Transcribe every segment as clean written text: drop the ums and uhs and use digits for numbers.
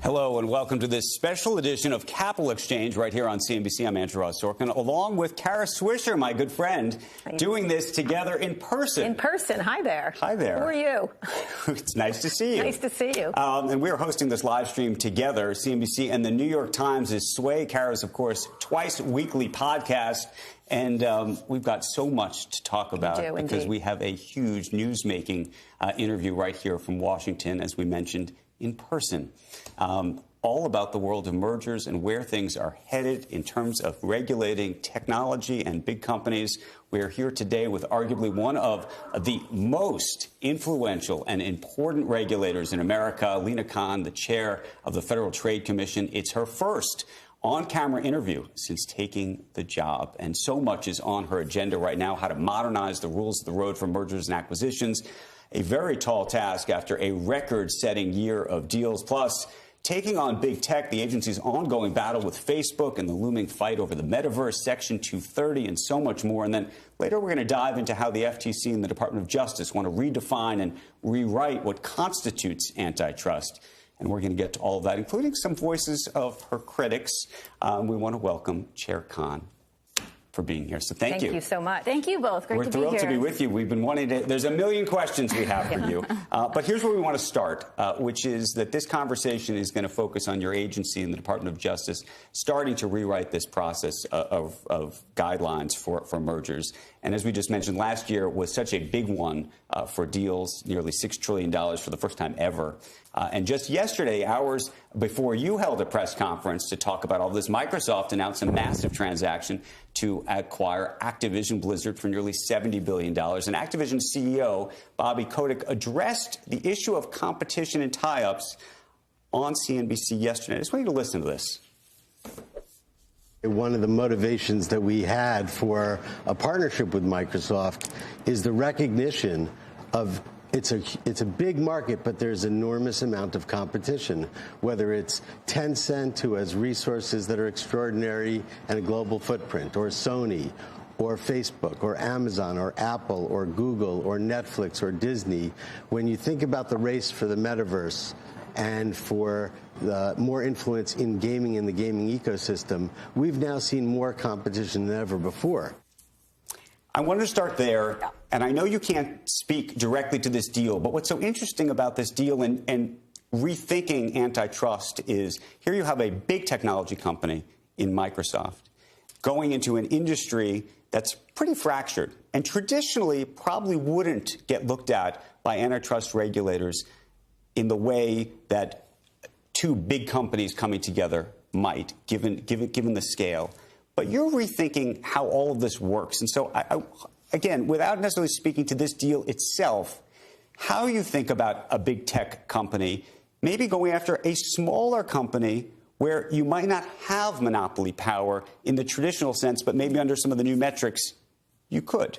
Hello and welcome to this special edition of Capital Exchange right here on CNBC. I'm Andrew Ross Sorkin, along with Kara Swisher, my good friend, doing this together in person. In person. Hi there. Hi there. Who are you? It's nice to see you. Nice to see you. And we're hosting this live stream together. CNBC and the New York Times is Sway. Kara's, of course, twice weekly podcast. And we've got so much to talk about because we have a huge news-making interview right here from Washington, as we mentioned, in person. All about the world of mergers and where things are headed in terms of regulating technology and big companies. We are here today with arguably one of the most influential and important regulators in America, Lina, the chair of the Federal Trade Commission. It's her first on-camera interview since taking the job. And so much is on her agenda right now, how to modernize the rules of the road for mergers and acquisitions. A very tall task after a record-setting year of deals, plus taking on big tech, the agency's ongoing battle with Facebook and the looming fight over the metaverse, Section 230, and so much more. And then later we're going to dive into how the FTC and the Department of Justice want to redefine and rewrite what constitutes antitrust. And we're going to get to all of that, including some voices of her critics. We want to welcome Chair Khan for being here. So thank you. Thank you so much. Thank you both. Great We're to be here. thrilled to be with you. We've been wanting to. There's a million questions we have for you. But here's where we want to start, which is that this conversation is going to focus on your agency and the Department of Justice starting to rewrite this process of guidelines for mergers. And as we just mentioned, last year was such a big one for deals, nearly $6 trillion for the first time ever. And just yesterday, hours before you held a press conference to talk about all this, Microsoft announced a massive transaction to acquire Activision Blizzard for nearly $70 billion. And Activision CEO Bobby Kotick addressed the issue of competition and tie-ups on CNBC yesterday. I just want you to listen to this. One of the motivations that we had for a partnership with Microsoft is the recognition of it's a big market, but there's enormous amount of competition, whether it's Tencent, who has resources that are extraordinary and a global footprint, or Sony, or Facebook, or Amazon, or Apple, or Google, or Netflix, or Disney. When you think about the race for the metaverse and for more influence in gaming and the gaming ecosystem, we've now seen more competition than ever before. I wanted to start there, and I know you can't speak directly to this deal, but what's so interesting about this deal and rethinking antitrust is here you have a big technology company in Microsoft going into an industry that's pretty fractured and traditionally probably wouldn't get looked at by antitrust regulators in the way that two big companies coming together might, given the scale. But you're rethinking how all of this works. And so, again, without necessarily speaking to this deal itself, how you think about a big tech company maybe going after a smaller company where you might not have monopoly power in the traditional sense, but maybe under some of the new metrics, you could.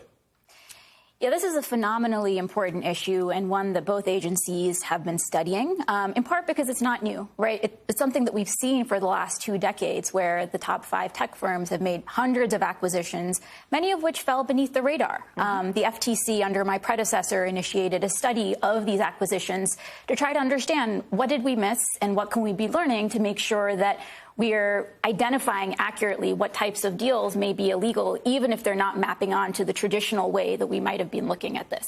Yeah, this is a phenomenally important issue and one that both agencies have been studying, in part because it's not new, right? It's something that we've seen for the last 2 decades where the top 5 tech firms have made hundreds of acquisitions, many of which fell beneath the radar. The FTC, under my predecessor, initiated a study of these acquisitions to try to understand what did we miss and what can we be learning to make sure that we're identifying accurately what types of deals may be illegal, even if they're not mapping on to the traditional way that we might have been looking at this.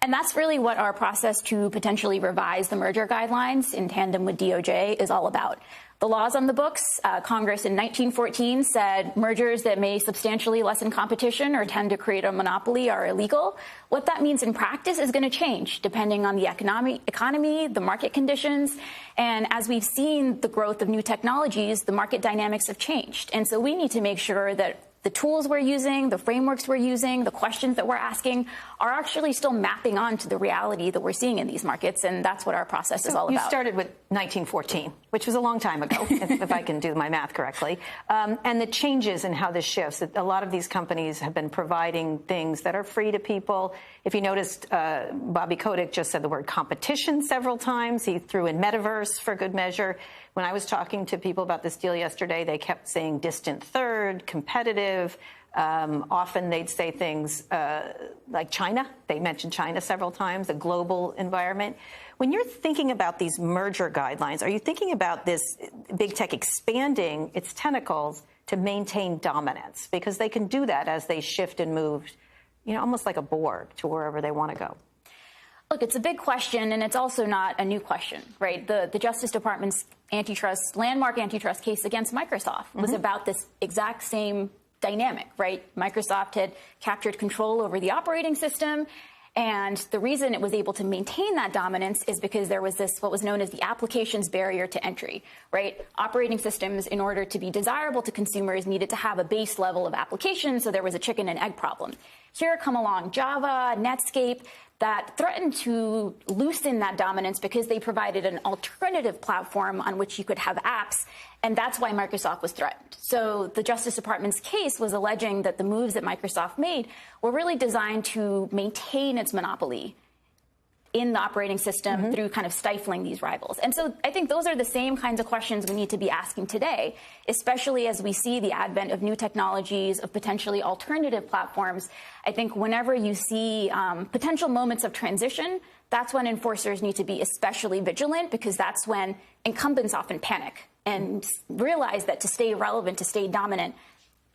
And that's really what our process to potentially revise the merger guidelines in tandem with DOJ is all about. The laws on the books, Congress in 1914 said mergers that may substantially lessen competition or tend to create a monopoly are illegal. What that means in practice is going to change depending on the economy, the market conditions. And as we've seen the growth of new technologies, the market dynamics have changed. And so we need to make sure that the tools we're using, the frameworks we're using, the questions that we're asking are actually still mapping on to the reality that we're seeing in these markets. And that's what our process is all about. You started with 1914, which was a long time ago, if I can do my math correctly. And the changes in how this shifts. A lot of these companies have been providing things that are free to people. If you noticed, Bobby Kotick just said the word competition several times. He threw in metaverse for good measure. When I was talking to people about this deal yesterday, they kept saying distant third, competitive. Often they'd say things like China. They mentioned China several times, a global environment. When you're thinking about these merger guidelines, are you thinking about this big tech expanding its tentacles to maintain dominance? Because they can do that as they shift and move, you know, almost like a Borg to wherever they want to go. Look, it's a big question, and it's also not a new question, right? The Justice Department's landmark antitrust case against Microsoft was about this exact same dynamic, right? Microsoft had captured control over the operating system, and the reason it was able to maintain that dominance is because there was this, what was known as the applications barrier to entry, right? Operating systems, in order to be desirable to consumers, needed to have a base level of applications, so there was a chicken and egg problem. Here come along Java, Netscape, that threatened to loosen that dominance because they provided an alternative platform on which you could have apps, and that's why Microsoft was threatened. So the Justice Department's case was alleging that the moves that Microsoft made were really designed to maintain its monopoly in the operating system through kind of stifling these rivals. And so I think those are the same kinds of questions we need to be asking today, especially as we see the advent of new technologies, of potentially alternative platforms. I think whenever you see potential moments of transition, that's when enforcers need to be especially vigilant, because that's when incumbents often panic and realize that to stay relevant, to stay dominant,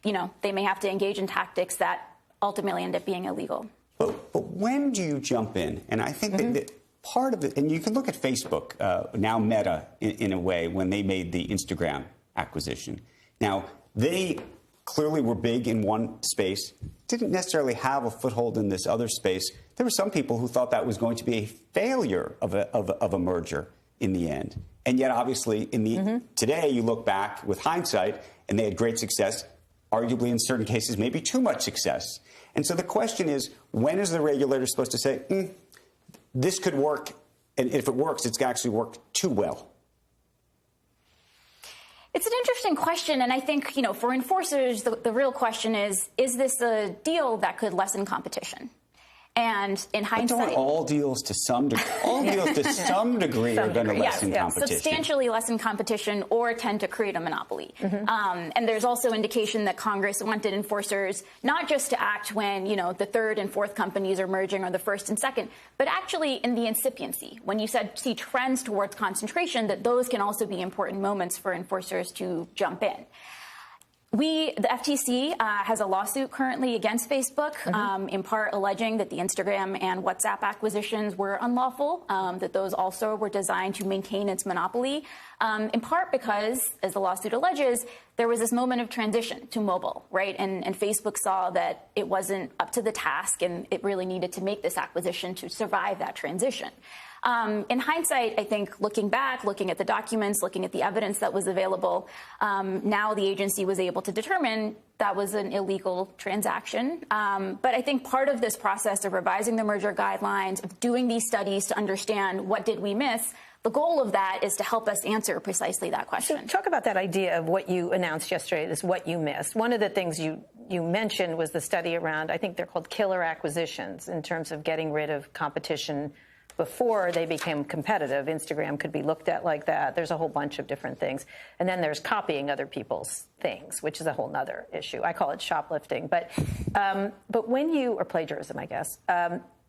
you know, they may have to engage in tactics that ultimately end up being illegal. But when do you jump in? And I think that part of it, and you can look at Facebook, now Meta, in a way, when they made the Instagram acquisition. Now, they clearly were big in one space, didn't necessarily have a foothold in this other space. There were some people who thought that was going to be a failure of a merger in the end. And yet, obviously, today, you look back with hindsight, and they had great success, arguably in certain cases, maybe too much success. And so the question is, when is the regulator supposed to say, this could work, and if it works, it's actually worked too well? It's an interesting question, and I think, you know, for enforcers, the real question is this a deal that could lessen competition? And in hindsight, but don't all deals to some degree, are going to lessen competition. Substantially lessen competition or tend to create a monopoly. And there's also indication that Congress wanted enforcers not just to act when, you know, the third and fourth companies are merging, or the first and second, but actually in the incipiency. When you see trends towards concentration, that those can also be important moments for enforcers to jump in. The FTC has a lawsuit currently against Facebook, in part alleging that the Instagram and WhatsApp acquisitions were unlawful, that those also were designed to maintain its monopoly, in part because, as the lawsuit alleges, there was this moment of transition to mobile, right? And Facebook saw that it wasn't up to the task, and it really needed to make this acquisition to survive that transition. In hindsight, I think looking back, looking at the documents, looking at the evidence that was available, now the agency was able to determine that was an illegal transaction. But I think part of this process of revising the merger guidelines, of doing these studies to understand what did we miss, the goal of that is to help us answer precisely that question. So talk about that idea of what you announced yesterday, this what you missed. One of the things you mentioned was the study around, I think they're called killer acquisitions, in terms of getting rid of competition before they became competitive. Instagram could be looked at like that. There's a whole bunch of different things. And then there's copying other people's things, which is a whole nother issue. I call it shoplifting. But when you, or plagiarism, I guess,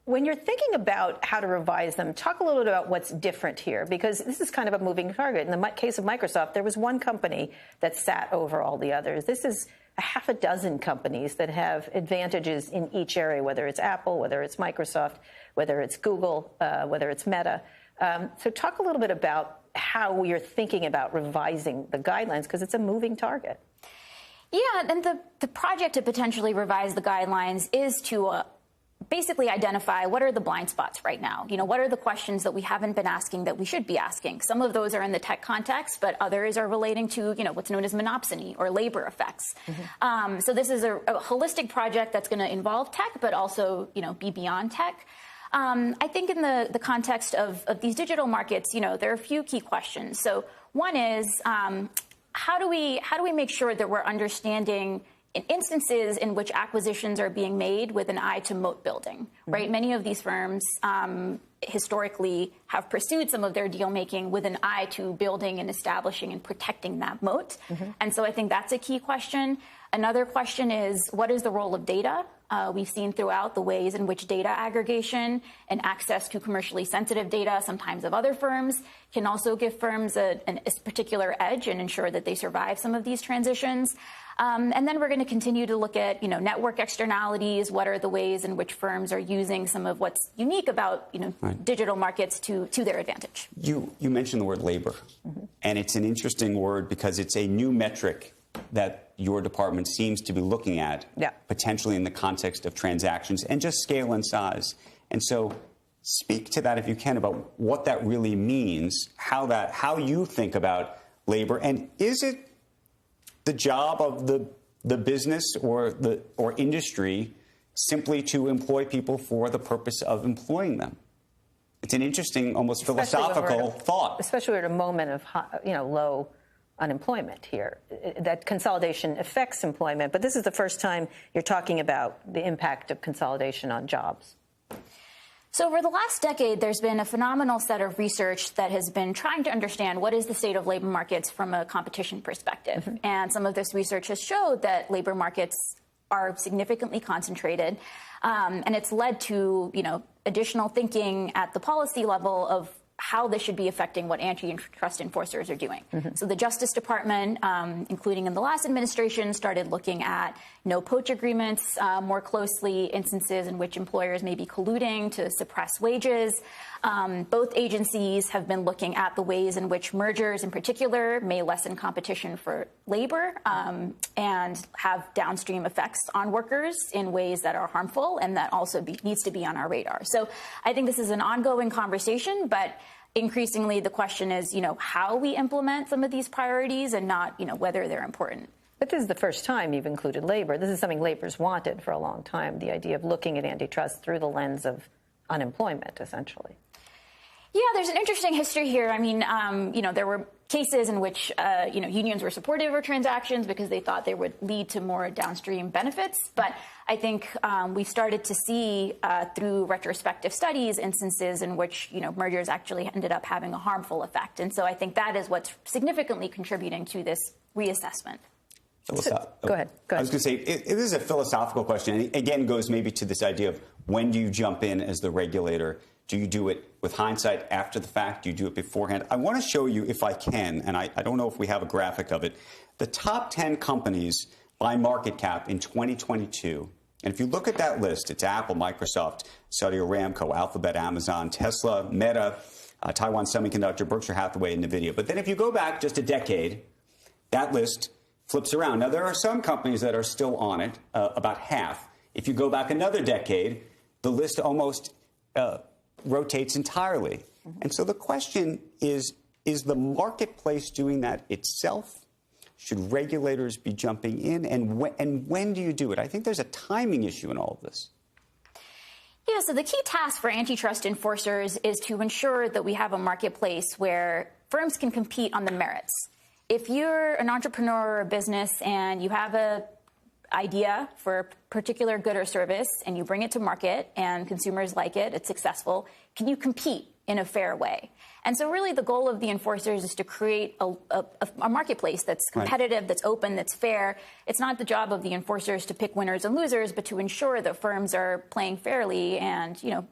when you're thinking about how to revise them, talk a little bit about what's different here, because this is kind of a moving target. In the case of Microsoft, there was one company that sat over all the others. This is a half a dozen companies that have advantages in each area, whether it's Apple, whether it's Microsoft, whether it's Google, whether it's Meta. So talk a little bit about how you're thinking about revising the guidelines, because it's a moving target. Yeah, and the project to potentially revise the guidelines is to basically identify what are the blind spots right now. You know, what are the questions that we haven't been asking that we should be asking? Some of those are in the tech context, but others are relating to, you know, what's known as monopsony or labor effects. So this is a holistic project that's going to involve tech, but also, you know, be beyond tech. I think in the context of these digital markets, you know, there are a few key questions. So one is, how do we make sure that we're understanding in instances in which acquisitions are being made with an eye to moat building, right? Many of these firms historically have pursued some of their deal making with an eye to building and establishing and protecting that moat. And so I think that's a key question. Another question is, what is the role of data? We've seen throughout the ways in which data aggregation and access to commercially sensitive data, sometimes of other firms, can also give firms a particular edge and ensure that they survive some of these transitions. And then we're going to continue to look at, network externalities. What are the ways in which firms are using some of what's unique about, digital markets to their advantage? You mentioned the word labor, and it's an interesting word because it's a new metric that your department seems to be looking at, potentially in the context of transactions and just scale and size. And so speak to that, if you can, about what that really means, how you think about labor, and is it the job of the business or industry simply to employ people for the purpose of employing them? It's an interesting, almost philosophical thought. Especially at a moment of low unemployment here. That consolidation affects employment, but this is the first time you're talking about the impact of consolidation on jobs. So over the last decade, there's been a phenomenal set of research that has been trying to understand what is the state of labor markets from a competition perspective. And some of this research has showed that labor markets are significantly concentrated. And it's led to, additional thinking at the policy level of how this should be affecting what antitrust enforcers are doing. So the Justice Department, including in the last administration, started looking at no-poach agreements more closely, instances in which employers may be colluding to suppress wages. Both agencies have been looking at the ways in which mergers in particular may lessen competition for labor and have downstream effects on workers in ways that are harmful, and that also needs to be on our radar. So I think this is an ongoing conversation, but increasingly the question is, how we implement some of these priorities and not, whether they're important. But this is the first time you've included labor. This is something labor's wanted for a long time, the idea of looking at antitrust through the lens of unemployment, essentially. Yeah, there's an interesting history here. I mean, there were cases in which, unions were supportive of transactions because they thought they would lead to more downstream benefits. But I think we started to see through retrospective studies instances in which, mergers actually ended up having a harmful effect. And so I think that is what's significantly contributing to this reassessment. Go ahead. I was going to say, it is a philosophical question. And again, goes maybe to this idea of when do you jump in as the regulator? Do you do it with hindsight after the fact? Do you do it beforehand? I want to show you, if I can, and I don't know if we have a graphic of it, the top 10 companies by market cap in 2022. And if you look at that list, it's Apple, Microsoft, Saudi Aramco, Alphabet, Amazon, Tesla, Meta, Taiwan Semiconductor, Berkshire Hathaway, and NVIDIA. But then if you go back just a decade, that list flips around. Now, there are some companies that are still on it, about half. If you go back another decade, the list almost rotates entirely. And so the question is the marketplace doing that itself? Should regulators be jumping in? And when do you do it? I think there's a timing issue in all of this. Yeah, so the key task for antitrust enforcers is to ensure that we have a marketplace where firms can compete on the merits. If you're an entrepreneur or a business and you have an idea for a particular good or service and you bring it to market and consumers like it, it's successful, can you compete in a fair way? And so really the goal of the enforcers is to create a marketplace that's competitive, that's open, that's fair. It's not the job of the enforcers to pick winners and losers, but to ensure that firms are playing fairly and,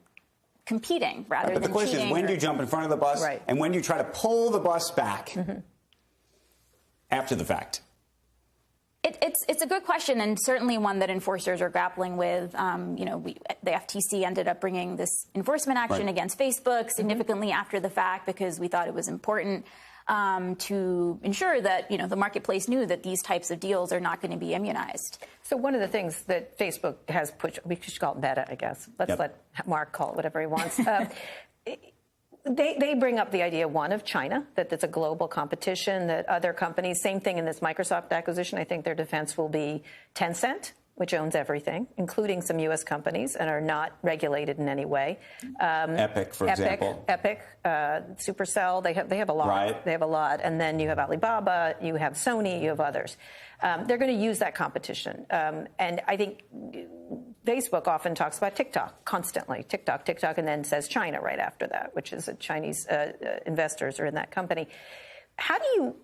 competing rather than cheating. But the question is, when do you jump in front of the bus and when do you try to pull the bus back after the fact? It's a good question, and certainly one that enforcers are grappling with. The FTC ended up bringing this enforcement action against Facebook significantly after the fact because we thought it was important to ensure that the marketplace knew that these types of deals are not going to be immunized. So one of the things that Facebook has pushed, we should call it Meta, I guess. Let's let Mark call it whatever he wants. They bring up the idea, one, of China, that it's a global competition, that other companies, same thing in this Microsoft acquisition, I think their defense will be Tencent, which owns everything, including some U.S. companies, and are not regulated in any way. Epic, for example. Epic, Supercell, they have a lot. Right. They have a lot. And then you have Alibaba, you have Sony, you have others. They're going to use that competition. And I think Facebook often talks about TikTok constantly. TikTok, and then says China right after that, which is Chinese investors are in that company. How do you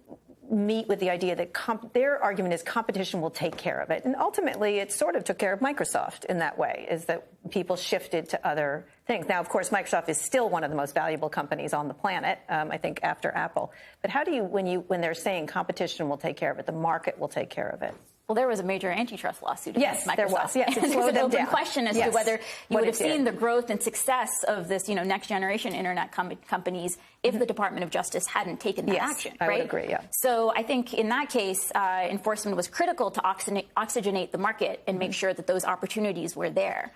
meet with the idea that their argument is competition will take care of it. And ultimately, it sort of took care of Microsoft in that way, is that people shifted to other things. Now, of course, Microsoft is still one of the most valuable companies on the planet, I think, after Apple. But how do you, when they're saying competition will take care of it, the market will take care of it? Well, there was a major antitrust lawsuit against Microsoft. There was. Yes, it slowed them down. Question as to whether you would have seen the growth and success of this, next generation internet companies if the Department of Justice hadn't taken that action. Right? I would agree. Yeah. So I think in that case, enforcement was critical to oxygenate the market and make sure that those opportunities were there.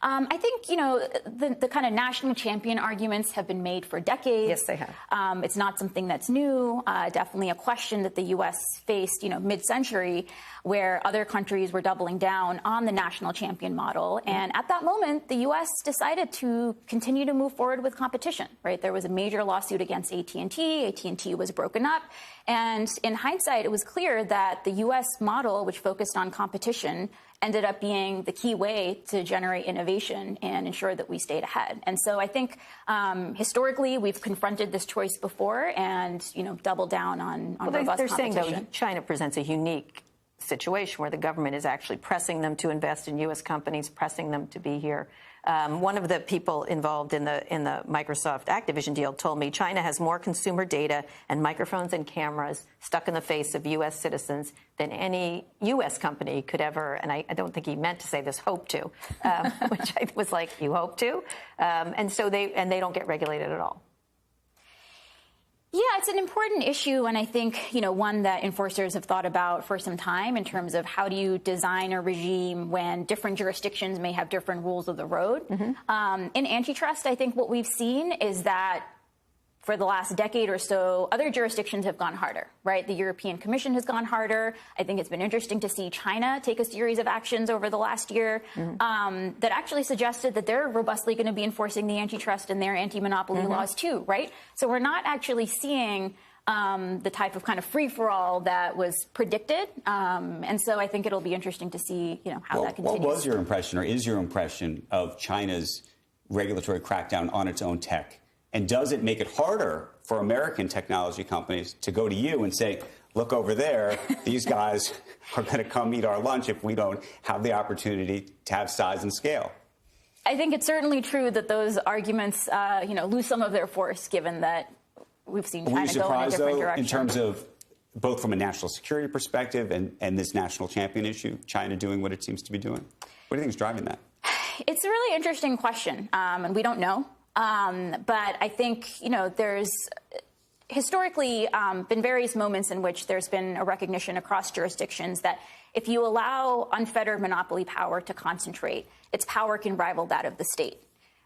I think, the kind of national champion arguments have been made for decades. Yes, they have. It's not something that's new. Definitely a question that the U.S. faced, mid-century, where other countries were doubling down on the national champion model. And at that moment, the U.S. decided to continue to move forward with competition, right? There was a major lawsuit against AT&T. AT&T was broken up. And in hindsight, it was clear that the U.S. model, which focused on competition, ended up being the key way to generate innovation and ensure that we stayed ahead. And so I think historically we've confronted this choice before and, doubled down on robust they're competition. Saying, though, China presents a unique situation where the government is actually pressing them to invest in U.S. companies, pressing them to be here. One of the people involved in the Microsoft Activision deal told me China has more consumer data and microphones and cameras stuck in the face of U.S. citizens than any U.S. company could ever, and I don't think he meant to say this, hope to, which I was like, you hope to? And they don't get regulated at all. Yeah, it's an important issue, and I think, one that enforcers have thought about for some time in terms of how do you design a regime when different jurisdictions may have different rules of the road. In antitrust, I think what we've seen is that for the last decade or so, other jurisdictions have gone harder, right? The European Commission has gone harder. I think it's been interesting to see China take a series of actions over the last year that actually suggested that they're robustly going to be enforcing the antitrust and their anti-monopoly laws too, right? So we're not actually seeing the type of kind of free-for-all that was predicted. And so I think it'll be interesting to see, how that continues. What was your impression, or is your impression, of China's regulatory crackdown on its own tech? And does it make it harder for American technology companies to go to you and say, look over there, these guys are going to come eat our lunch if we don't have the opportunity to have size and scale? I think it's certainly true that those arguments, lose some of their force, given that we've seen China go in a different direction. In terms of both from a national security perspective and this national champion issue, China doing what it seems to be doing? What do you think is driving that? It's a really interesting question, and we don't know. But I think, there's historically been various moments in which there's been a recognition across jurisdictions that if you allow unfettered monopoly power to concentrate, its power can rival that of the state.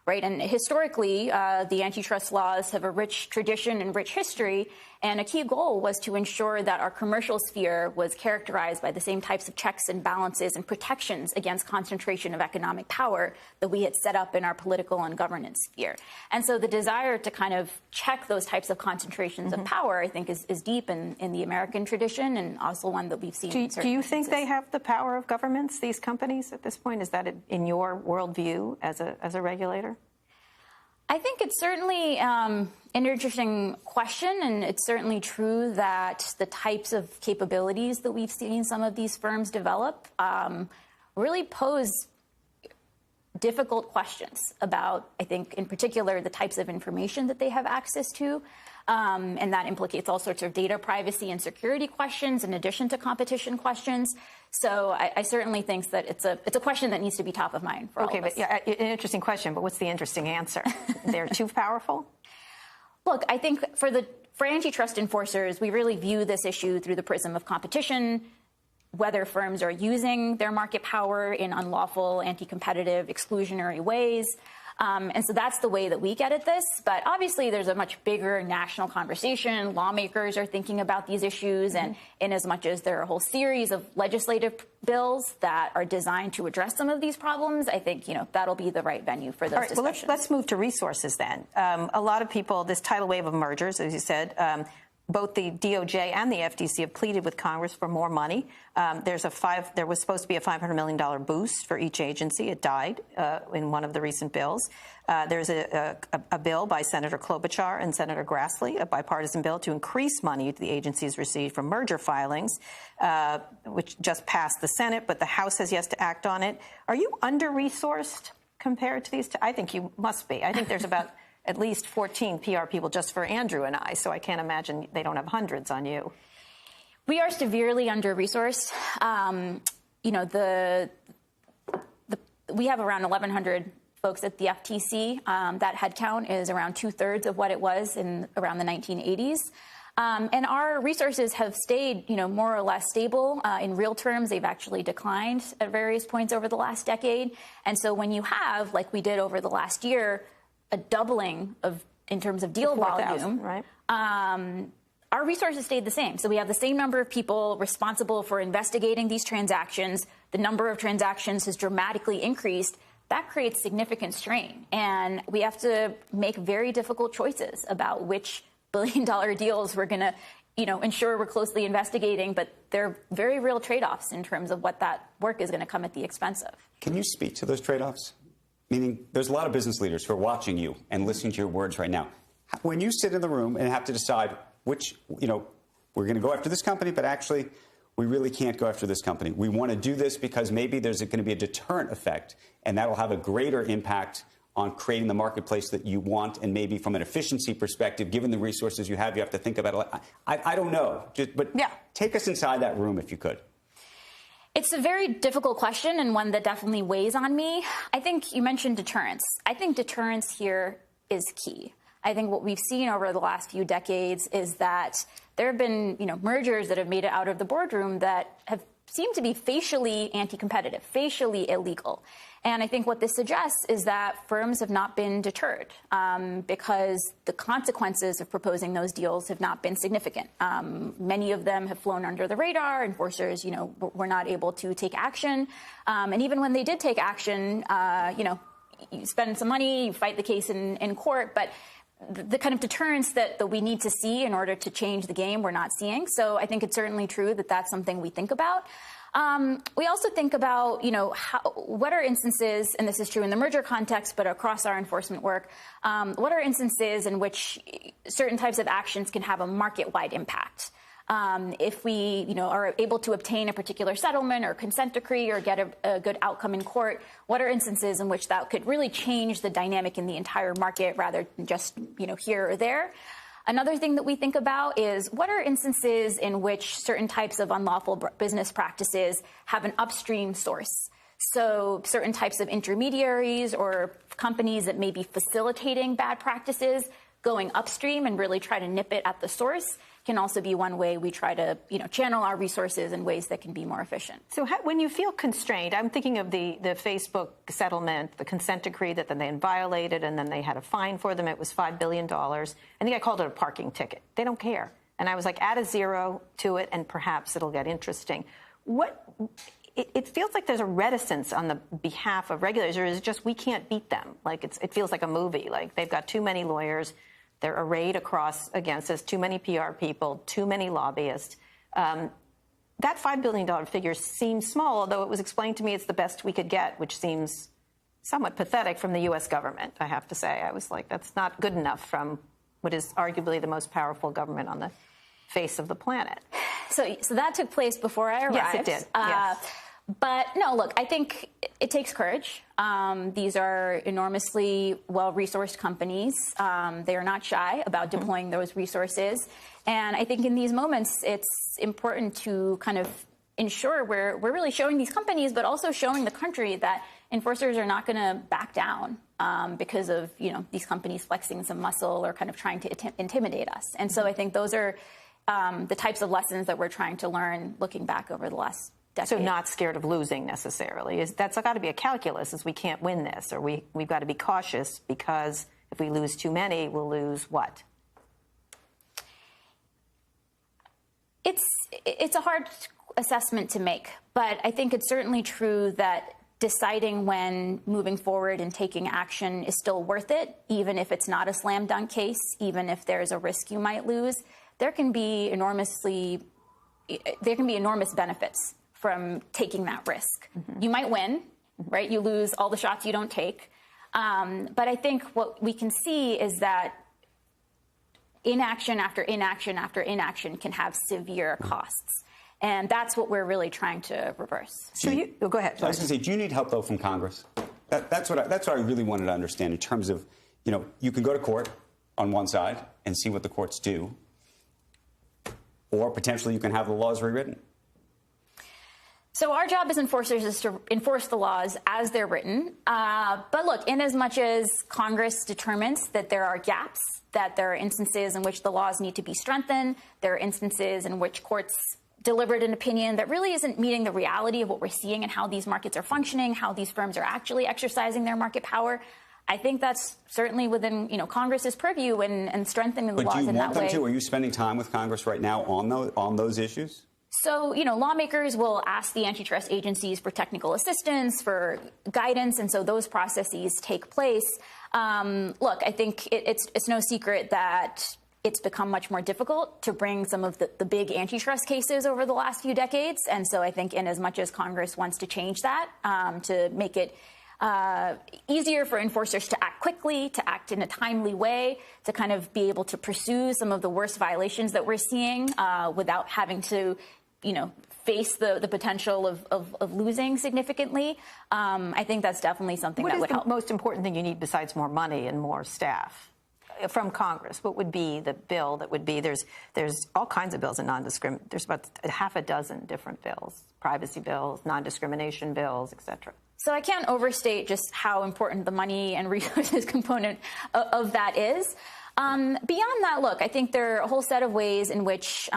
Right. And historically, the antitrust laws have a rich tradition and rich history. And a key goal was to ensure that our commercial sphere was characterized by the same types of checks and balances and protections against concentration of economic power that we had set up in our political and governance sphere. And so the desire to kind of check those types of concentrations of power, I think, is deep in the American tradition, and also one that we've seen in certain Do you think they have the power of governments, these companies, at this point? Is that in your worldview as a regulator? I think it's certainly an interesting question, and it's certainly true that the types of capabilities that we've seen some of these firms develop really pose difficult questions about, I think, in particular, the types of information that they have access to. And that implicates all sorts of data privacy and security questions in addition to competition questions. So I certainly think that it's a question that needs to be top of mind for all of us. Okay, but yeah, an interesting question, but what's the interesting answer? They're too powerful? Look, I think for antitrust enforcers, we really view this issue through the prism of competition, whether firms are using their market power in unlawful, anti-competitive, exclusionary ways. And so that's the way that we get at this. But obviously, there's a much bigger national conversation. Lawmakers are thinking about these issues. And in as much as there are a whole series of legislative bills that are designed to address some of these problems, I think, that'll be the right venue for those discussions. Well, let's move to resources then. A lot of people, this tidal wave of mergers, as you said, both the DOJ and the FTC have pleaded with Congress for more money. There was supposed to be a $500 million boost for each agency. It died in one of the recent bills. There's a bill by Senator Klobuchar and Senator Grassley, a bipartisan bill to increase money the agencies received from merger filings, which just passed the Senate, but the House has yet to act on it. Are you under-resourced compared to these? I think you must be. I think there's about at least 14 PR people just for Andrew and I, so I can't imagine they don't have hundreds on you. We are severely under-resourced. You know, we have around 1,100 folks at the FTC. That headcount is around 2/3 of what it was in around the 1980s. And our resources have stayed, you know, more or less stable. In real terms, they've actually declined at various points over the last decade. And so when you have, like we did over the last year, a doubling in terms of deal volume, right? Our resources stayed the same. So we have the same number of people responsible for investigating these transactions. The number of transactions has dramatically increased. That creates significant strain. And we have to make very difficult choices about which billion-dollar deals we're going to, you know, ensure we're closely investigating. But they're very real trade-offs in terms of what that work is going to come at the expense of. Can you speak to those trade-offs? Meaning, there's a lot of business leaders who are watching you and listening to your words right now. When you sit in the room and have to decide which, you know, we're going to go after this company, but actually we really can't go after this company. We want to do this because maybe there's going to be a deterrent effect, and that'll have a greater impact on creating the marketplace that you want. And maybe from an efficiency perspective, given the resources you have to think about it. I don't know, but yeah, take us inside that room if you could. It's a very difficult question and one that definitely weighs on me. I think you mentioned deterrence. I think deterrence here is key. I think what we've seen over the last few decades is that there have been, you know, mergers that have made it out of the boardroom that have seemed to be facially anti-competitive, facially illegal. And I think what this suggests is that firms have not been deterred because the consequences of proposing those deals have not been significant. Many of them have flown under the radar. Enforcers, you know, were not able to take action. And even when they did take action, you know, you spend some money, you fight the case in court, but the kind of deterrence that we need to see in order to change the game, we're not seeing. So I think it's certainly true that that's something we think about. We also think about, you know, what are instances, and this is true in the merger context, but across our enforcement work, what are instances in which certain types of actions can have a market-wide impact? If we, you know, are able to obtain a particular settlement or consent decree or get a good outcome in court, what are instances in which that could really change the dynamic in the entire market rather than just, you know, here or there? Another thing that we think about is what are instances in which certain types of unlawful business practices have an upstream source? So certain types of intermediaries or companies that may be facilitating bad practices going upstream and really try to nip it at the source can also be one way we try to, you know, channel our resources in ways that can be more efficient. So when you feel constrained, I'm thinking of the Facebook settlement, the consent decree that then they violated, and then they had a fine for them. It was $5 billion. I think I called it a parking ticket. They don't care. And I was like, add a zero to it, and perhaps it'll get interesting. It feels like there's a reticence on the behalf of regulators, or is it just we can't beat them? Like it feels like a movie. Like they've got too many lawyers. They're arrayed against us, too many PR people, too many lobbyists. That $5 billion figure seems small, although it was explained to me it's the best we could get, which seems somewhat pathetic from the U.S. government, I have to say. I was like, that's not good enough from what is arguably the most powerful government on the face of the planet. So that took place before I arrived. Yes, it did. Yes. But no, look, I think it takes courage. These are enormously well-resourced companies. They are not shy about deploying those resources. And I think in these moments, it's important to kind of ensure we're really showing these companies, but also showing the country that enforcers are not going to back down because of, you know, these companies flexing some muscle or kind of trying to intimidate us. And so I think those are the types of lessons that we're trying to learn looking back over the last decade. So not scared of losing necessarily. That's got to be a calculus, is we can't win this, or we've got to be cautious because if we lose too many, we'll lose what? It's a hard assessment to make, but I think it's certainly true that deciding when moving forward and taking action is still worth it, even if it's not a slam dunk case, even if there's a risk you might lose. there can be enormous benefits from taking that risk. You might win, right? You lose all the shots you don't take. But I think what we can see is that inaction after inaction after inaction can have severe costs. And that's what we're really trying to reverse. So go ahead. I was going to say, do you need help, though, from Congress? That's what I really wanted to understand in terms of, you can go to court on one side and see what the courts do, or potentially you can have the laws rewritten. So our job as enforcers is to enforce the laws as they're written. But look, in as much as Congress determines that there are gaps, that there are instances in which the laws need to be strengthened, there are instances in which courts delivered an opinion that really isn't meeting the reality of what we're seeing and how these markets are functioning, how these firms are actually exercising their market power. I think that's certainly within Congress's purview and strengthening the laws in that way. But do you want them to? Are you spending time with Congress right now on those issues? So, lawmakers will ask the antitrust agencies for technical assistance, for guidance, and so those processes take place. Look, I think it's no secret that it's become much more difficult to bring some of the big antitrust cases over the last few decades. And so I think in as much as Congress wants to change that, to make it easier for enforcers to act quickly, to act in a timely way, to kind of be able to pursue some of the worst violations that we're seeing without having to face the potential of losing significantly. I think that's definitely something that would help. What is the most important thing you need besides more money and more staff from Congress? What would be the bill that would be? There's all kinds of bills in non-discrimination. There's about half a dozen different bills, privacy bills, non-discrimination bills, et cetera. So I can't overstate just how important the money and resources component of that is. Beyond that, look, I think there are a whole set of ways in which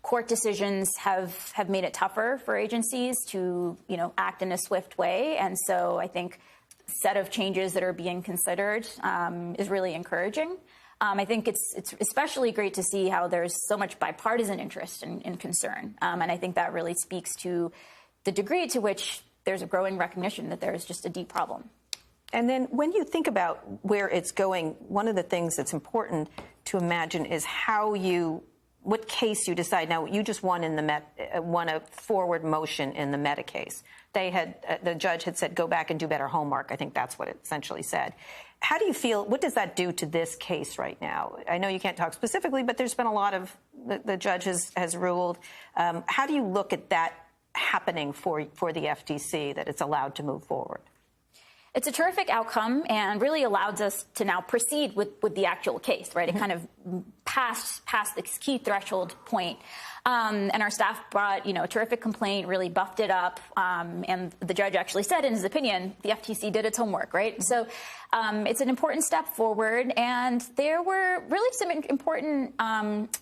court decisions have made it tougher for agencies to, act in a swift way. And so I think the set of changes that are being considered is really encouraging. I think it's especially great to see how there's so much bipartisan interest and concern. And I think that really speaks to the degree to which there's a growing recognition that there's just a deep problem. And then when you think about where it's going, one of the things that's important to imagine is what case you decide. Now, you just won won a forward motion in the Meta case. The judge had said, go back and do better homework. I think that's what it essentially said. How do you feel? What does that do to this case right now? I know you can't talk specifically, but there's been a lot of, the judge has ruled. How do you look at that happening for the FTC, that it's allowed to move forward? It's a terrific outcome and really allows us to now proceed with the actual case, right? It kind of passed this key threshold point. And our staff brought, a terrific complaint, really buffed it up. And the judge actually said in his opinion, the FTC did its homework, right? So it's an important step forward. And there were really some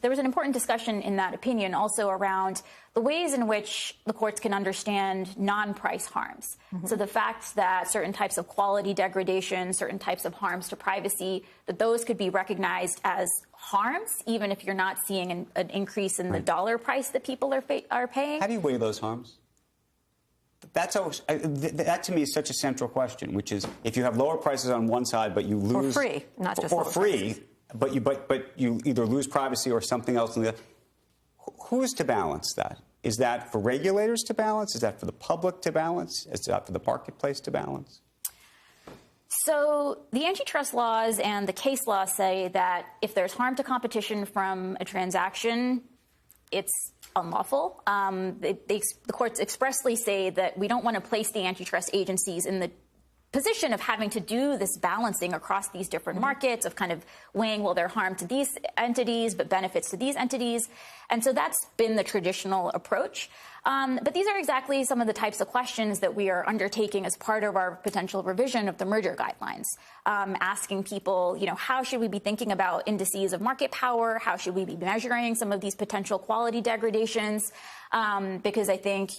there was an important discussion in that opinion also around the ways in which the courts can understand non-price harms. So the fact that certain types of quality degradation, certain types of harms to privacy, that those could be recognized as harms, even if you're not seeing an increase in the dollar price that people are paying. How do you weigh those harms? That to me is such a central question, which is if you have lower prices on one side, but you lose for free, not just for free, but you either lose privacy or something else. Who's to balance that? Is that for regulators to balance? Is that for the public to balance? Is that for the marketplace to balance? So the antitrust laws and the case law say that if there's harm to competition from a transaction, it's unlawful. The courts expressly say that we don't want to place the antitrust agencies in the position of having to do this balancing across these different markets, of kind of weighing, well, there are harm to these entities, but benefits to these entities. And so that's been the traditional approach. But these are exactly some of the types of questions that we are undertaking as part of our potential revision of the merger guidelines, asking people, how should we be thinking about indices of market power? How should we be measuring some of these potential quality degradations? Because I think,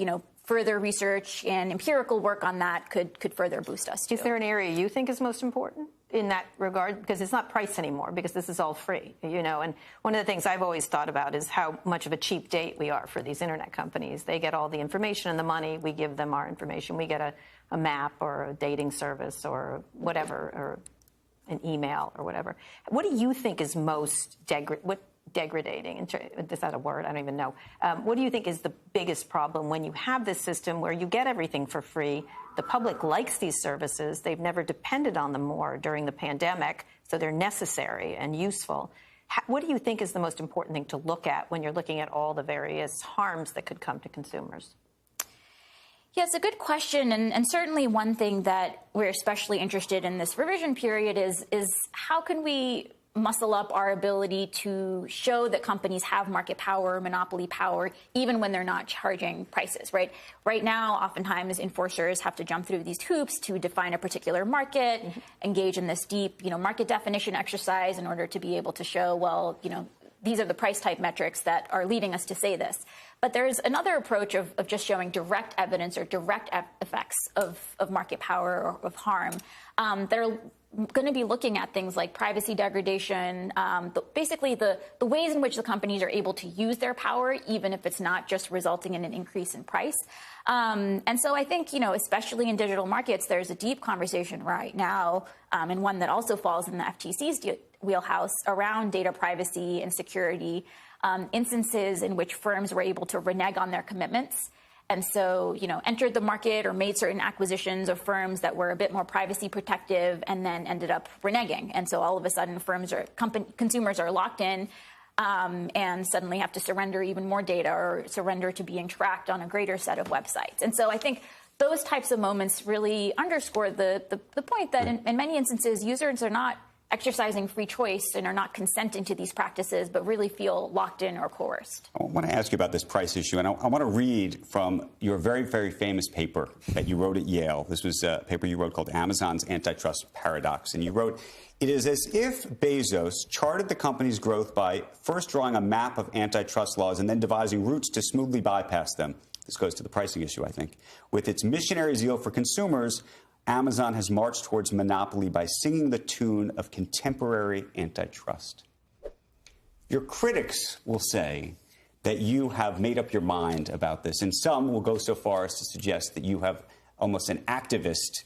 further research and empirical work on that could further boost us, too. Is there an area you think is most important in that regard? Because it's not price anymore, because this is all free, And one of the things I've always thought about is how much of a cheap date we are for these internet companies. They get all the information and the money. We give them our information. We get a map or a dating service or whatever, or an email or whatever. What do you think is most degrading. Is that a word? I don't even know. What do you think is the biggest problem when you have this system where you get everything for free? The public likes these services. They've never depended on them more during the pandemic, so they're necessary and useful. What do you think is the most important thing to look at when you're looking at all the various harms that could come to consumers? Yeah, it's a good question, and certainly one thing that we're especially interested in this revision period is how can we muscle up our ability to show that companies have market power, monopoly power, even when they're not charging prices, right? Right now, oftentimes enforcers have to jump through these hoops to define a particular market, engage in this deep, market definition exercise in order to be able to show, well, these are the price type metrics that are leading us to say this. But there's another approach of just showing direct evidence or direct effects of market power or of harm that are going to be looking at things like privacy degradation, basically the ways in which the companies are able to use their power, even if it's not just resulting in an increase in price. And so I think, especially in digital markets, there's a deep conversation right now, and one that also falls in the FTC's wheelhouse around data privacy and security, instances in which firms were able to renege on their commitments. And so, entered the market or made certain acquisitions of firms that were a bit more privacy protective and then ended up reneging. And so all of a sudden consumers are locked in and suddenly have to surrender even more data or surrender to being tracked on a greater set of websites. And so I think those types of moments really underscore the point that in many instances, users are not exercising free choice and are not consenting to these practices, but really feel locked in or coerced. I want to ask you about this price issue, and I want to read from your very, very famous paper that you wrote at Yale. This was a paper you wrote called Amazon's Antitrust Paradox, and you wrote, "It is as if Bezos charted the company's growth by first drawing a map of antitrust laws and then devising routes to smoothly bypass them." This goes to the pricing issue, I think. "With its missionary zeal for consumers, Amazon has marched towards monopoly by singing the tune of contemporary antitrust." Your critics will say that you have made up your mind about this, and some will go so far as to suggest that you have almost an activist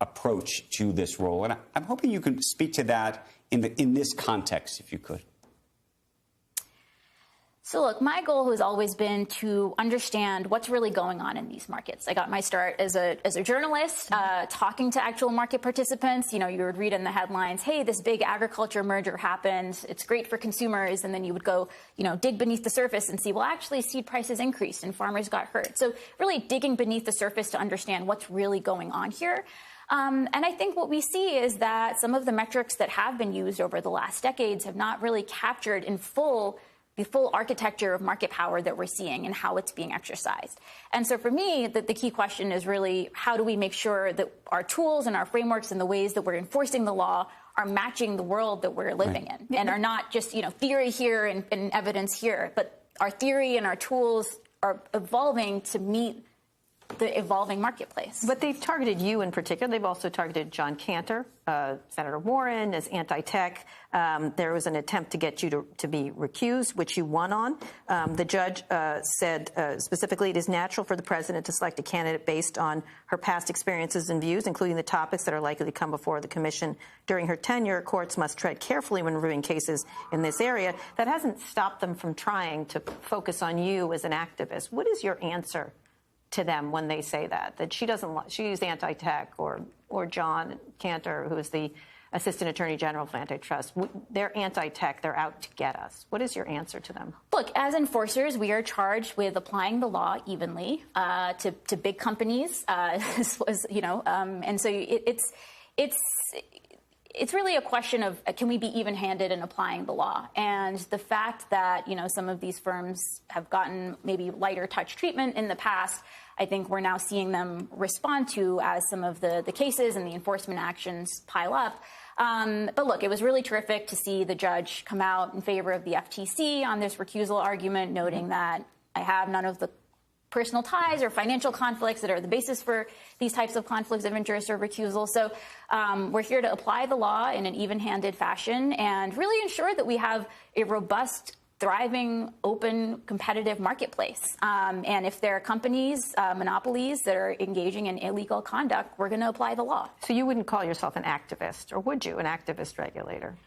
approach to this role. And I'm hoping you can speak to that in this context, if you could. So look, my goal has always been to understand what's really going on in these markets. I got my start as a journalist, talking to actual market participants. You would read in the headlines, hey, this big agriculture merger happened. It's great for consumers. And then you would go, dig beneath the surface and see, well, actually seed prices increased and farmers got hurt. So really digging beneath the surface to understand what's really going on here. And I think what we see is that some of the metrics that have been used over the last decades have not really captured in full the full architecture of market power that we're seeing and how it's being exercised. And so for me, the key question is really, how do we make sure that our tools and our frameworks and the ways that we're enforcing the law are matching the world that we're living in and are not just, theory here and evidence here, but our theory and our tools are evolving to meet the evolving marketplace. But they've targeted you in particular. They've also targeted John Cantor, Senator Warren, as anti-tech. There was an attempt to get you to be recused, which you won on. The judge said specifically it is natural for the president to select a candidate based on her past experiences and views, including the topics that are likely to come before the commission during her tenure. Courts must tread carefully when reviewing cases in this area. That hasn't stopped them from trying to focus on you as an activist. What is your answer to them when they say that she's anti-tech, or John Cantor, who is the Assistant Attorney General for Antitrust? They're anti-tech. They're out to get us. What is your answer to them? Look, as enforcers, we are charged with applying the law evenly to big companies, and so it's really a question of, can we be even-handed in applying the law? And the fact that, some of these firms have gotten maybe lighter touch treatment in the past, I think we're now seeing them respond to as some of the cases and the enforcement actions pile up. But look, it was really terrific to see the judge come out in favor of the FTC on this recusal argument, noting that I have none of the personal ties or financial conflicts that are the basis for these types of conflicts of interest or recusal. So we're here to apply the law in an even-handed fashion and really ensure that we have a robust, thriving, open, competitive marketplace. And if there are companies, monopolies that are engaging in illegal conduct, we're going to apply the law. So you wouldn't call yourself an activist, or would you, an activist regulator?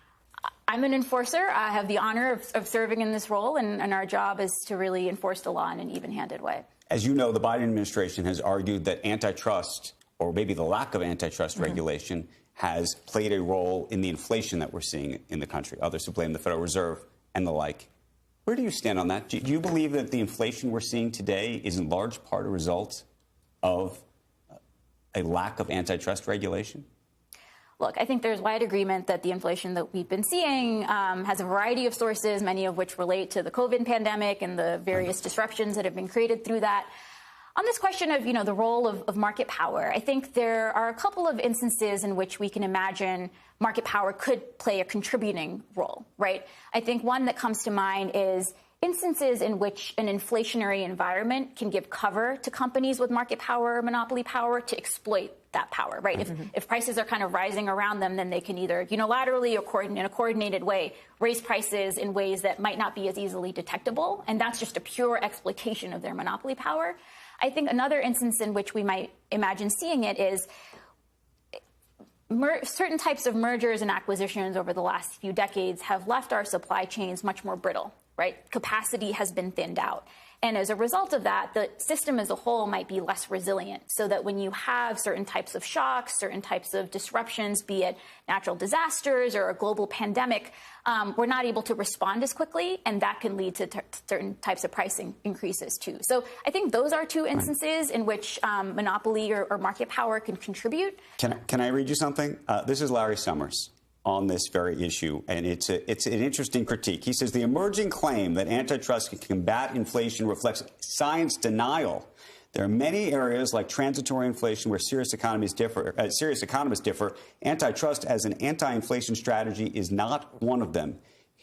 I'm an enforcer. I have the honor of serving in this role, and our job is to really enforce the law in an even-handed way. As you know, the Biden administration has argued that antitrust, or maybe the lack of antitrust regulation, has played a role in the inflation that we're seeing in the country. Others who blame the Federal Reserve and the like. Where do you stand on that? Do you believe that the inflation we're seeing today is in large part a result of a lack of antitrust regulation? Look, I think there's wide agreement that the inflation that we've been seeing has a variety of sources, many of which relate to the COVID pandemic and the various disruptions that have been created through that. On this question of, the role of market power, I think there are a couple of instances in which we can imagine market power could play a contributing role, right? I think one that comes to mind is instances in which an inflationary environment can give cover to companies with market power or monopoly power to exploit that power, right? If prices are kind of rising around them, then they can either unilaterally or in a coordinated way raise prices in ways that might not be as easily detectable. And that's just a pure exploitation of their monopoly power. I think another instance in which we might imagine seeing it is certain types of mergers and acquisitions over the last few decades have left our supply chains much more brittle, right? Capacity has been thinned out. And as a result of that, the system as a whole might be less resilient, so that when you have certain types of shocks, certain types of disruptions, be it natural disasters or a global pandemic, we're not able to respond as quickly, and that can lead to certain types of pricing increases too. So I think those are two instances in which monopoly or market power can contribute. Can I read you something? This is Larry Summers on this very issue, and it's an interesting critique. He says the emerging claim that antitrust can combat inflation reflects science denial. There are many areas like transitory inflation where serious economists differ. Antitrust as an anti-inflation strategy is not one of them.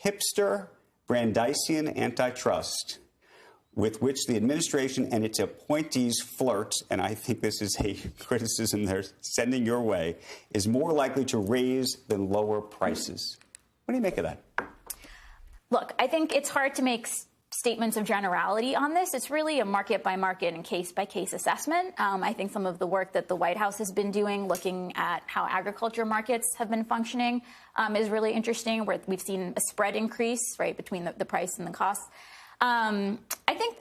Hipster Brandeisian antitrust, with which the administration and its appointees flirt, and I think this is a criticism they're sending your way, is more likely to raise than lower prices. What do you make of that? Look, I think it's hard to make statements of generality on this. It's really a market-by-market and case-by-case assessment. I think some of the work that the White House has been doing, looking at how agriculture markets have been functioning, is really interesting, where we've seen a spread increase, right, between the price and the cost. I think,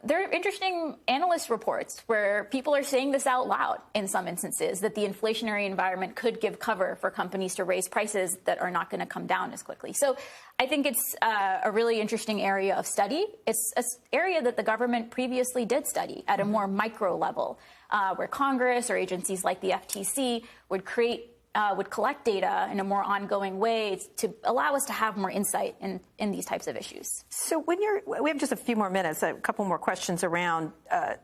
there are interesting analyst reports where people are saying this out loud in some instances, that the inflationary environment could give cover for companies to raise prices that are not going to come down as quickly. So I think it's a really interesting area of study. It's an area that the government previously did study at a more micro level, where Congress or agencies like the FTC would collect data in a more ongoing way to allow us to have more insight in these types of issues. So we have just a few more minutes, a couple more questions around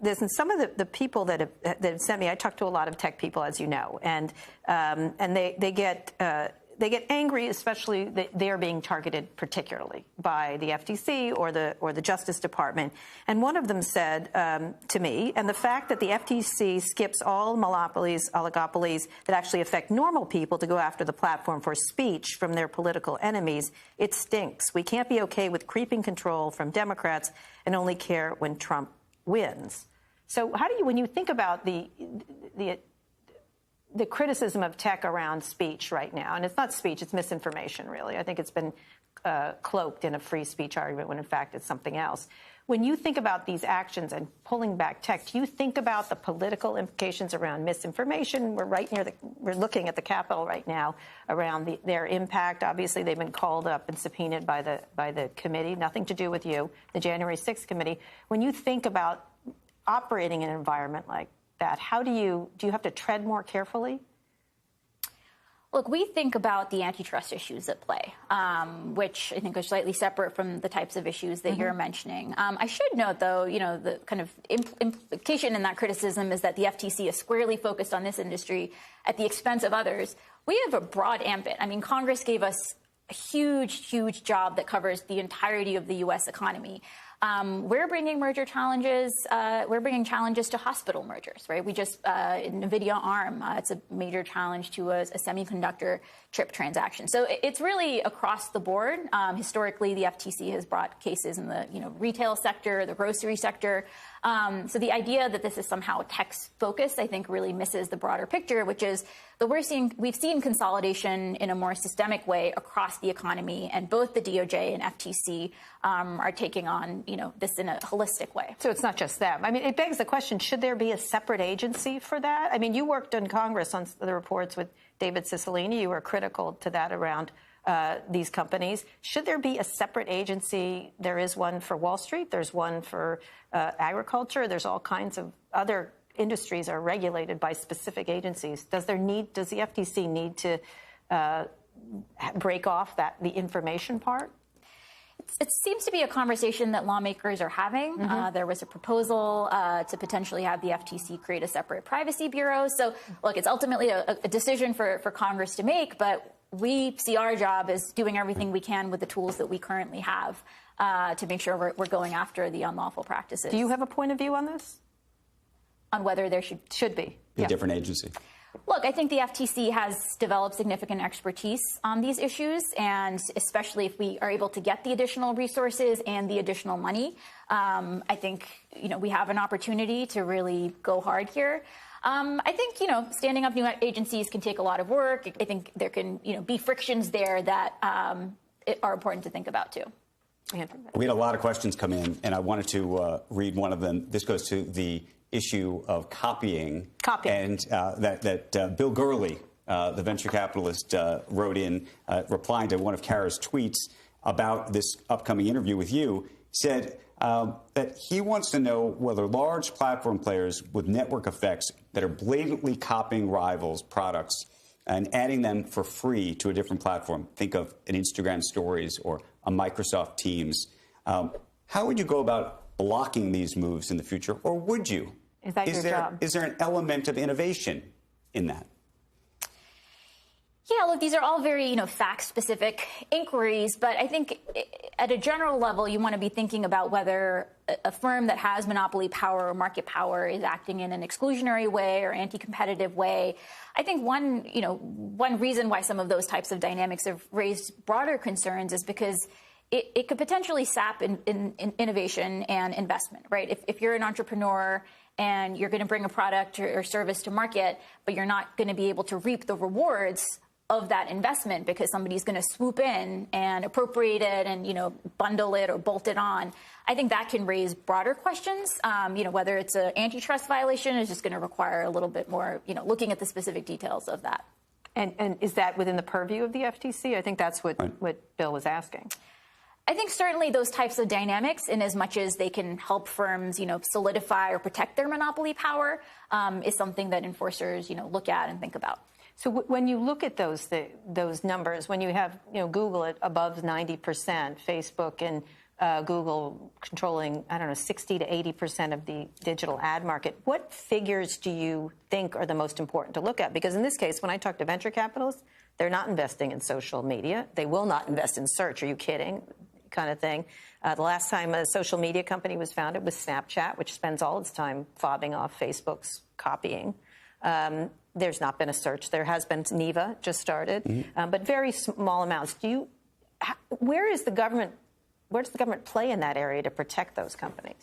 this. And some of the people that have sent me, I talk to a lot of tech people, as you know, and they get angry, especially that they're being targeted particularly by the FTC or the Justice Department. And one of them said to me, and the fact that the FTC skips all monopolies, oligopolies that actually affect normal people to go after the platform for speech from their political enemies, it stinks. We can't be okay with creeping control from Democrats and only care when Trump wins. So how do you, when you think about the criticism of tech around speech right now, and it's not speech, it's misinformation, really. I think it's been cloaked in a free speech argument when, in fact, it's something else. When you think about these actions and pulling back tech, do you think about the political implications around misinformation? We're looking at the Capitol right now around their impact. Obviously, they've been called up and subpoenaed by the committee, nothing to do with you, the January 6th committee. When you think about operating in an environment like that, do you have to tread more carefully? Look, we think about the antitrust issues at play, which I think are slightly separate from the types of issues that you're mentioning. I should note, though, the kind of implication in that criticism is that the FTC is squarely focused on this industry at the expense of others. We have a broad ambit. I mean, Congress gave us a huge, huge job that covers the entirety of the U.S. economy. We're bringing merger challenges. We're bringing challenges to hospital mergers, right? We just NVIDIA ARM. It's a major challenge to a semiconductor chip transaction. So it's really across the board. Historically, the FTC has brought cases in the retail sector, the grocery sector. So the idea that this is somehow tech-focused, I think, really misses the broader picture, which is that we've seen consolidation in a more systemic way across the economy, and both the DOJ and FTC are taking on this in a holistic way. So it's not just them. I mean, it begs the question: should there be a separate agency for that? I mean, you worked in Congress on the reports with David Cicilline. You were critical to that around these companies. Should there be a separate agency? There is one for Wall Street. There's one for agriculture. There's all kinds of other industries are regulated by specific agencies. Does the FTC need to break off the information part? It seems to be a conversation that lawmakers are having. There was a proposal to potentially have the FTC create a separate privacy bureau. So, look, it's ultimately a decision for Congress to make, but we see our job as doing everything we can with the tools that we currently have to make sure we're going after the unlawful practices. Do you have a point of view on this? On whether there should be a different agency? Look, I think the FTC has developed significant expertise on these issues, and especially if we are able to get the additional resources and the additional money, I think we have an opportunity to really go hard here. I think standing up new agencies can take a lot of work. I think there can be frictions there that are important to think about too. Andrew. We had a lot of questions come in, and I wanted to read one of them. This goes to the issue of copying. And that Bill Gurley, the venture capitalist, wrote in, replying to one of Kara's tweets about this upcoming interview with you, said that he wants to know whether large platform players with network effects that are blatantly copying rivals' products and adding them for free to a different platform, think of an Instagram Stories or a Microsoft Teams, how would you go about blocking these moves in the future, or would you? Is that your job? Is there an element of innovation in that? Yeah, look, these are all very, fact-specific inquiries, but I think at a general level, you want to be thinking about whether a firm that has monopoly power or market power is acting in an exclusionary way or anti-competitive way. I think one reason why some of those types of dynamics have raised broader concerns is because it could potentially sap in innovation and investment, right? If you're an entrepreneur and you're going to bring a product or service to market, but you're not going to be able to reap the rewards of that investment because somebody's going to swoop in and appropriate it and, bundle it or bolt it on. I think that can raise broader questions. Whether it's an antitrust violation is just going to require a little bit more, looking at the specific details of that. And is that within the purview of the FTC? I think that's what Bill was asking. I think certainly those types of dynamics, in as much as they can help firms, solidify or protect their monopoly power, is something that enforcers, look at and think about. So when you look at those numbers, when you have Google at above 90%, Facebook and Google controlling 60 to 80% of the digital ad market, what figures do you think are the most important to look at? Because in this case, when I talk to venture capitalists, they're not investing in social media. They will not invest in search. Are you kidding? Kind of thing. The last time a social media company was founded was Snapchat, which spends all its time fobbing off Facebook's copying. There's not been a search. There has been Neva just started, but very small amounts. Where does the government play in that area to protect those companies?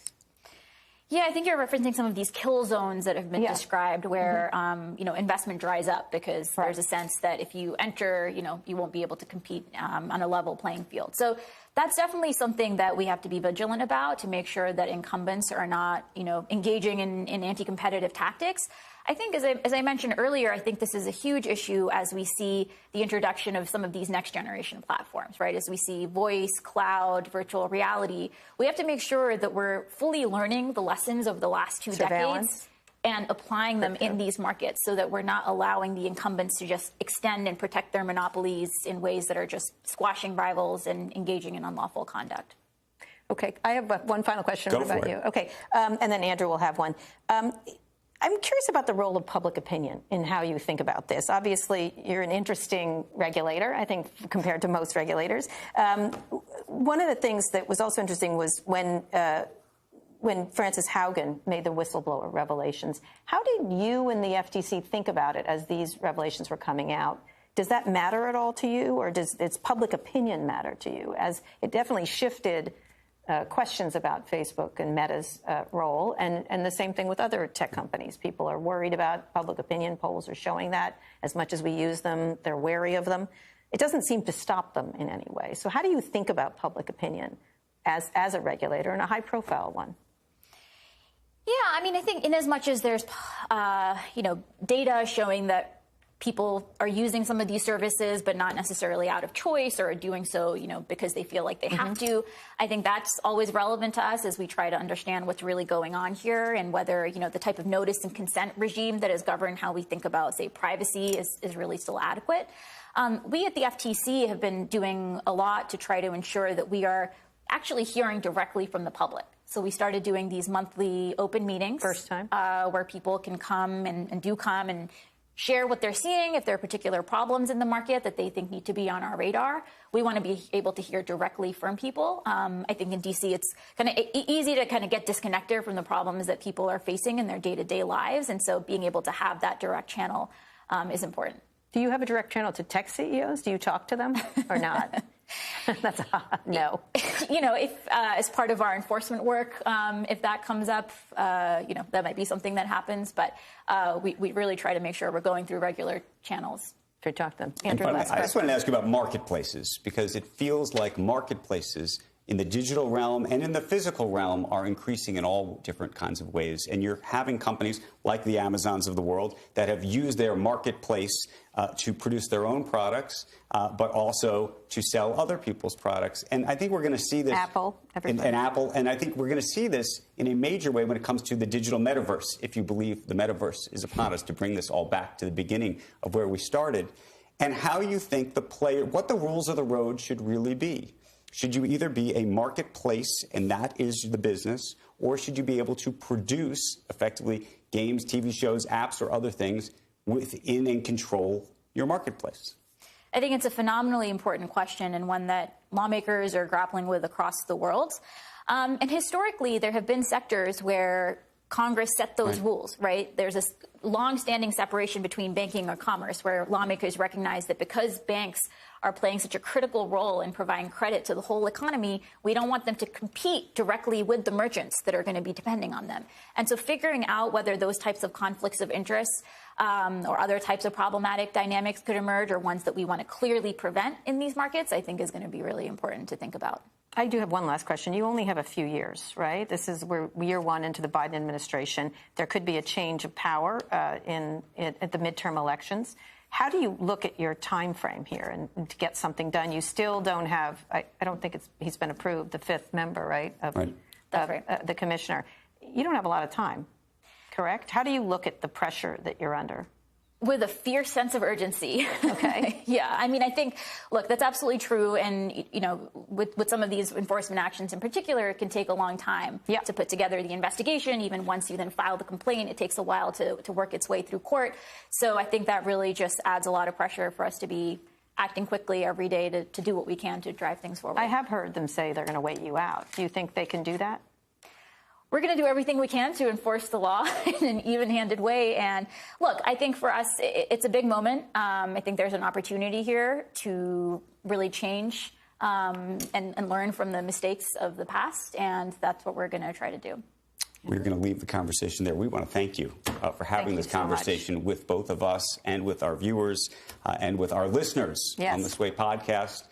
Yeah, I think you're referencing some of these kill zones that have been described where, investment dries up because there's a sense that if you enter, you won't be able to compete on a level playing field. So that's definitely something that we have to be vigilant about to make sure that incumbents are not, engaging in anti-competitive tactics. I think, as I mentioned earlier, I think this is a huge issue as we see the introduction of some of these next-generation platforms, right? As we see voice, cloud, virtual reality, we have to make sure that we're fully learning the lessons of the last two decades and applying them in these markets so that we're not allowing the incumbents to just extend and protect their monopolies in ways that are just squashing rivals and engaging in unlawful conduct. Okay, I have one final question. Go for it. You. Okay, and then Andrew will have one. I'm curious about the role of public opinion in how you think about this. Obviously, you're an interesting regulator, I think, compared to most regulators. One of the things that was also interesting was when Frances Haugen made the whistleblower revelations. How did you and the FTC think about it as these revelations were coming out? Does that matter at all to you, or does its public opinion matter to you? As it definitely shifted questions about Facebook and Meta's role, and the same thing with other tech companies. People are worried about public opinion. Polls are showing that as much as we use them, they're wary of them. It doesn't seem to stop them in any way. So how do you think about public opinion as a regulator, and a high-profile one? Yeah, I mean, I think in as much as there's, data showing that people are using some of these services, but not necessarily out of choice or are doing so, because they feel like they have to. I think that's always relevant to us as we try to understand what's really going on here and whether, the type of notice and consent regime that has governed how we think about, say, privacy is really still adequate. We at the FTC have been doing a lot to try to ensure that we are actually hearing directly from the public. So we started doing these monthly open meetings. First time. Where people can come and do come and share what they're seeing, if there are particular problems in the market that they think need to be on our radar. We want to be able to hear directly from people. I think in D.C. it's kind of easy to kind of get disconnected from the problems that people are facing in their day-to-day lives. And so being able to have that direct channel is important. Do you have a direct channel to tech CEOs? Do you talk to them or not? That's a no. If as part of our enforcement work, if that comes up, that might be something that happens. But we really try to make sure we're going through regular channels to talk to them. Andrew, I just wanted to ask you about marketplaces, because it feels like marketplaces in the digital realm and in the physical realm are increasing in all different kinds of ways. And you're having companies like the Amazons of the world that have used their marketplace to produce their own products, but also to sell other people's products. And I think we're going to see this. Apple, and Apple. And I think we're going to see this in a major way when it comes to the digital metaverse, if you believe the metaverse is upon us, to bring this all back to the beginning of where we started. And how you think what the rules of the road should really be. Should you either be a marketplace, and that is the business, or should you be able to produce, effectively, games, TV shows, apps, or other things within and control your marketplace? I think it's a phenomenally important question, and one that lawmakers are grappling with across the world. And historically, there have been sectors where Congress set those rules, right? There's this long-standing separation between banking or commerce, where lawmakers recognize that because banks are playing such a critical role in providing credit to the whole economy, we don't want them to compete directly with the merchants that are going to be depending on them. And so figuring out whether those types of conflicts of interest or other types of problematic dynamics could emerge, or ones that we want to clearly prevent in these markets, I think is going to be really important to think about. I do have one last question. You only have a few years, right? This is year one into the Biden administration. There could be a change of power at the midterm elections. How do you look at your time frame here and to get something done? You still don't have, I don't think he's been approved, the fifth member, right? The commissioner. You don't have a lot of time, correct? How do you look at the pressure that you're under? With a fierce sense of urgency. Okay. Yeah, I mean, I think, look, that's absolutely true. And, with some of these enforcement actions in particular, it can take a long time to put together the investigation. Even once you then file the complaint, it takes a while to work its way through court. So I think that really just adds a lot of pressure for us to be acting quickly every day to do what we can to drive things forward. I have heard them say they're going to wait you out. Do you think they can do that? We're going to do everything we can to enforce the law in an even-handed way. And look, I think for us, it's a big moment. I think there's an opportunity here to really change and learn from the mistakes of the past. And that's what we're going to try to do. We're going to leave the conversation there. We want to thank you for having this conversation with both of us and with our viewers and with our listeners on the Sway podcast.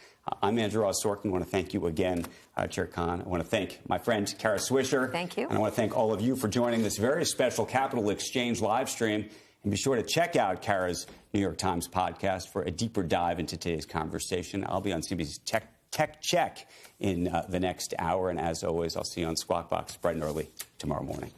I'm Andrew Ross Sorkin. I want to thank you again, Chair Khan. I want to thank my friend, Kara Swisher. Thank you. And I want to thank all of you for joining this very special Capital Exchange live stream. And be sure to check out Kara's New York Times podcast for a deeper dive into today's conversation. I'll be on CNBC's Tech Check in the next hour. And as always, I'll see you on Squawk Box bright and early tomorrow morning.